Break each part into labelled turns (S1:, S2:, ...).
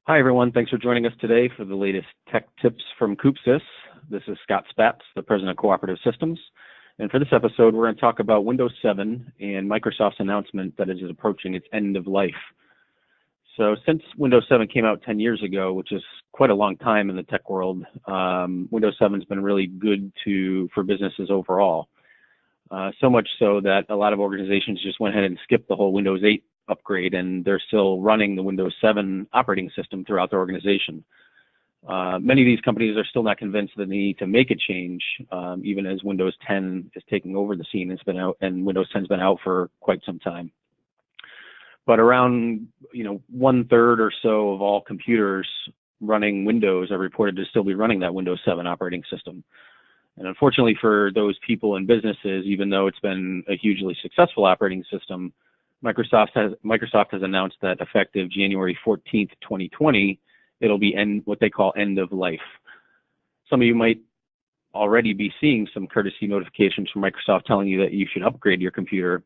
S1: Hi, everyone. Thanks for joining us today for the latest tech tips from CoopSys. This is Scott Spatz, the president of Cooperative Systems. And for this episode, we're going to talk about Windows 7 and Microsoft's announcement that it is approaching its end of life. So since Windows 7 came out 10 years ago, which is quite a long time in the tech world, Windows 7 has been really good for businesses overall. So much so that a lot of organizations just went ahead and skipped the whole Windows 8 upgrade, and they're still running the Windows 7 operating system throughout their organization. Many of these companies are still not convinced that they need to make a change, even as Windows 10 is taking over the scene. It's been out, and Windows 10's been out for quite some time. But around 1/3 or so of all computers running Windows are reported to still be running that Windows 7 operating system. And unfortunately for those people and businesses, even though it's been a hugely successful operating system, Microsoft has announced that effective January 14th, 2020, it'll be what they call end of life. Some of you might already be seeing some courtesy notifications from Microsoft telling you that you should upgrade your computer.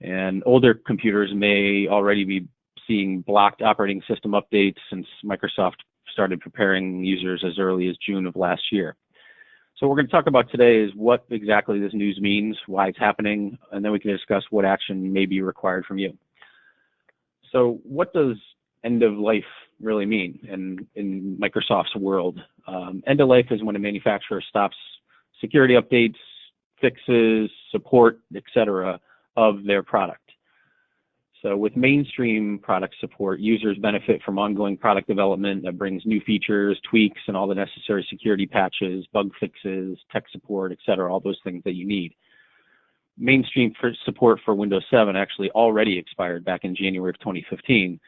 S1: And older computers may already be seeing blocked operating system updates since Microsoft started preparing users as early as June of last year. So what we're going to talk about today is what exactly this news means, why it's happening, and then we can discuss what action may be required from you. So what does end of life really mean in Microsoft's world? End of life is when a manufacturer stops security updates, fixes, support, etc. of their product. So with mainstream product support, users benefit from ongoing product development that brings new features, tweaks, and all the necessary security patches, bug fixes, tech support, etc., all those things that you need. Mainstream support for Windows 7 actually already expired back in January of 2015.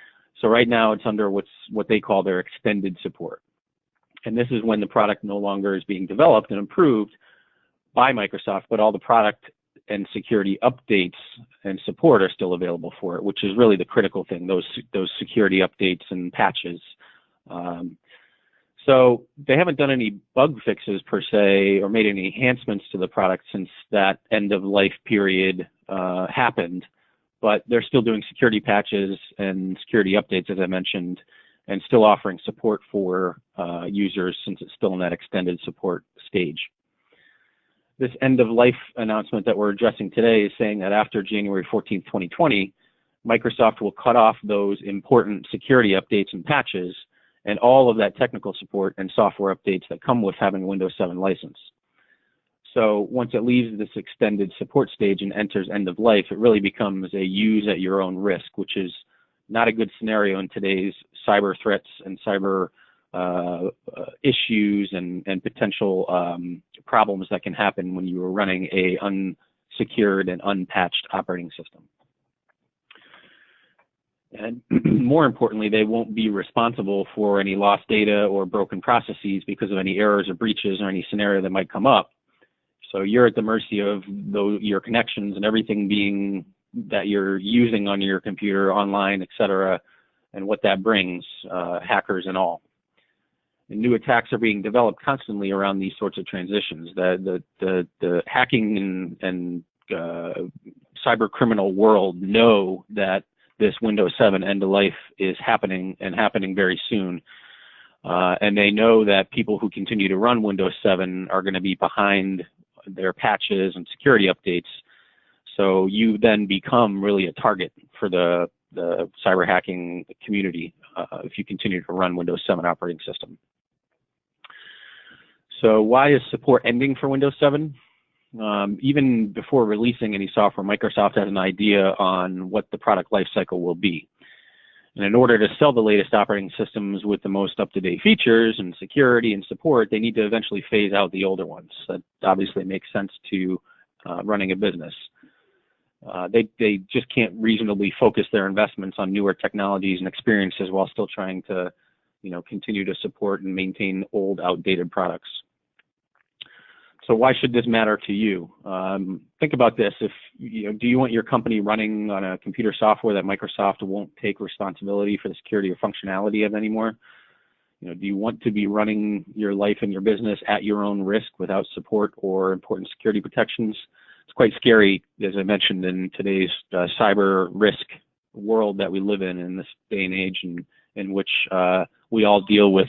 S1: So right now it's under what they call their extended support. And this is when the product no longer is being developed and improved by Microsoft, but all the product and security updates and support are still available for it, which is really the critical thing, those security updates and patches. So they haven't done any bug fixes per se or made any enhancements to the product since that end of life period happened, but they're still doing security patches and security updates, as I mentioned, and still offering support for users since it's still in that extended support stage. This end-of-life announcement that we're addressing today is saying that after January 14th, 2020, Microsoft will cut off those important security updates and patches and all of that technical support and software updates that come with having a Windows 7 license. So once it leaves this extended support stage and enters end-of-life, it really becomes a use at your own risk, which is not a good scenario in today's cyber threats and cyber issues and potential problems that can happen when you are running a unsecured and unpatched operating system. And more importantly, they won't be responsible for any lost data or broken processes because of any errors or breaches or any scenario that might come up. So you're at the mercy of your connections and everything that you're using on your computer, online, etc., and what that brings, hackers and all. And new attacks are being developed constantly around these sorts of transitions. The hacking and cyber criminal world know that this Windows 7 end of life is happening and happening very soon. And they know that people who continue to run Windows 7 are going to be behind their patches and security updates. So you then become really a target for the cyber hacking community if you continue to run Windows 7 operating system. So why is support ending for Windows 7? Even before releasing any software, Microsoft has an idea on what the product lifecycle will be. And in order to sell the latest operating systems with the most up-to-date features and security and support, they need to eventually phase out the older ones. That obviously makes sense to running a business. They just can't reasonably focus their investments on newer technologies and experiences while still trying to continue to support and maintain old, outdated products. So why should this matter to you? Think about this. Do you want your company running on a computer software that Microsoft won't take responsibility for the security or functionality of anymore? Do you want to be running your life and your business at your own risk without support or important security protections? It's quite scary, as I mentioned, in today's cyber risk world that we live in this day and age, in which we all deal with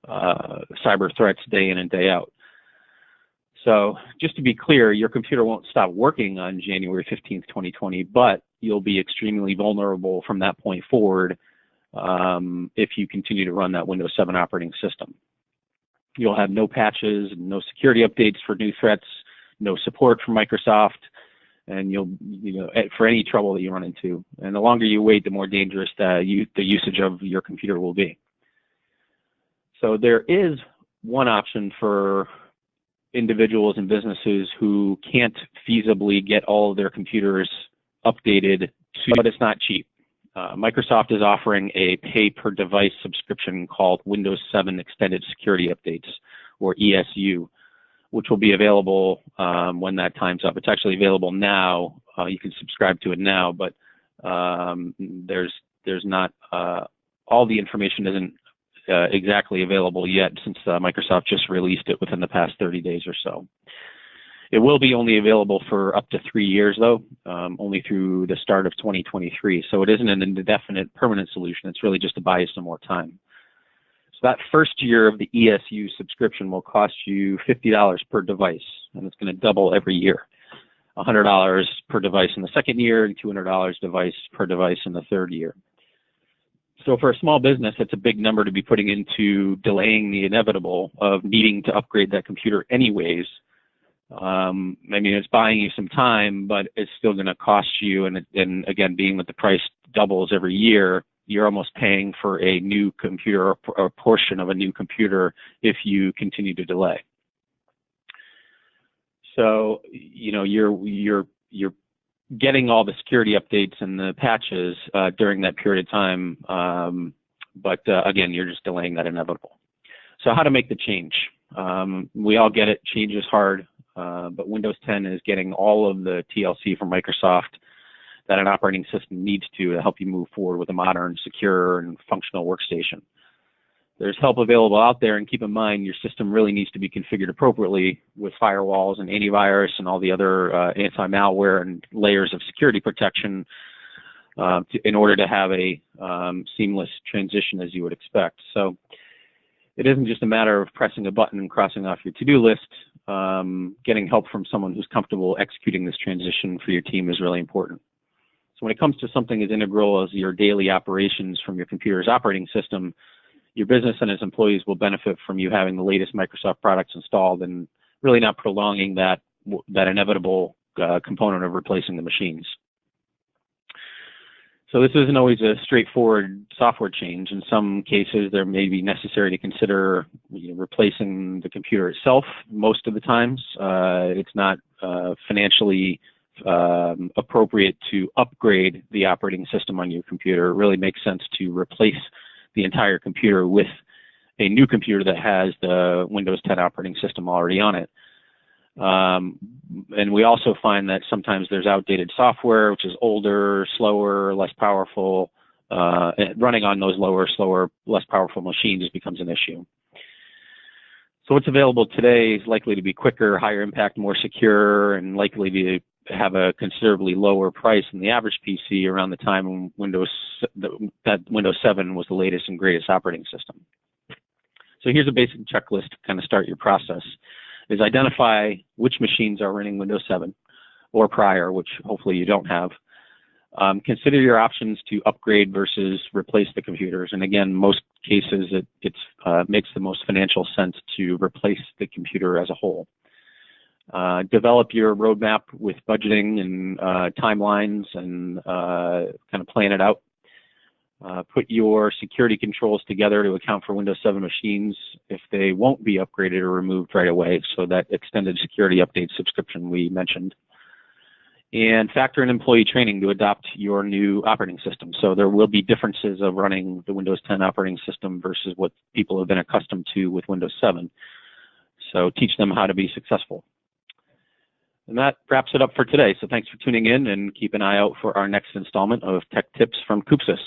S1: cyber threats day in and day out. So just to be clear, your computer won't stop working on January 15th, 2020, but you'll be extremely vulnerable from that point forward if you continue to run that Windows 7 operating system. You'll have no patches, no security updates for new threats, no support from Microsoft, and for any trouble that you run into. And the longer you wait, the more dangerous the usage of your computer will be. So there is one option for individuals and businesses who can't feasibly get all of their computers updated, but it's not cheap. Microsoft is offering a pay-per-device subscription called Windows 7 Extended Security Updates, or ESU, which will be available when that time's up. It's actually available now. You can subscribe to it now, but there's not all the information isn't exactly available yet, since Microsoft just released it within the past 30 days or so. It will be only available for up to 3 years, though, only through the start of 2023. So it isn't an indefinite permanent solution. It's really just to buy you some more time. So that first year of the ESU subscription will cost you $50 per device, and it's going to double every year. $100 per device in the second year, and $200 per device in the third year. So for a small business, that's a big number to be putting into delaying the inevitable of needing to upgrade that computer anyways. I mean, it's buying you some time, but it's still going to cost you. And again, being that the price doubles every year, you're almost paying for a new computer or a portion of a new computer if you continue to delay. So, you're getting all the security updates and the patches during that period of time, but again, you're just delaying that inevitable. So how to make the change? We all get it, change is hard, but Windows 10 is getting all of the TLC from Microsoft that an operating system needs to help you move forward with a modern, secure, and functional workstation. There's help available out there, and keep in mind your system really needs to be configured appropriately with firewalls and antivirus and all the other anti-malware and layers of security protection in order to have a seamless transition as you would expect. So it isn't just a matter of pressing a button and crossing off your to-do list. Getting help from someone who's comfortable executing this transition for your team is really important. So when it comes to something as integral as your daily operations from your computer's operating system, your business and its employees will benefit from you having the latest Microsoft products installed and really not prolonging that inevitable component of replacing the machines. So this isn't always a straightforward software change. In some cases, there may be necessary to consider replacing the computer itself. Most of the times, it's not financially appropriate to upgrade the operating system on your computer. It really makes sense to replace the entire computer with a new computer that has the Windows 10 operating system already on it. And we also find that sometimes there's outdated software, which is older, slower, less powerful. And running on those lower, slower, less powerful machines becomes an issue. So what's available today is likely to be quicker, higher impact, more secure, and likely to have a considerably lower price than the average PC around the time when Windows 7 was the latest and greatest operating system. So here's a basic checklist to kind of start your process. Is identify which machines are running Windows 7 or prior, which hopefully you don't have. Consider your options to upgrade versus replace the computers. And again, most cases it makes the most financial sense to replace the computer as a whole. Develop your roadmap with budgeting and timelines and kind of plan it out. Put your security controls together to account for Windows 7 machines if they won't be upgraded or removed right away, so that extended security update subscription we mentioned. And factor in employee training to adopt your new operating system. So there will be differences of running the Windows 10 operating system versus what people have been accustomed to with Windows 7. So teach them how to be successful. And that wraps it up for today. So thanks for tuning in, and keep an eye out for our next installment of Tech Tips from CoopSys.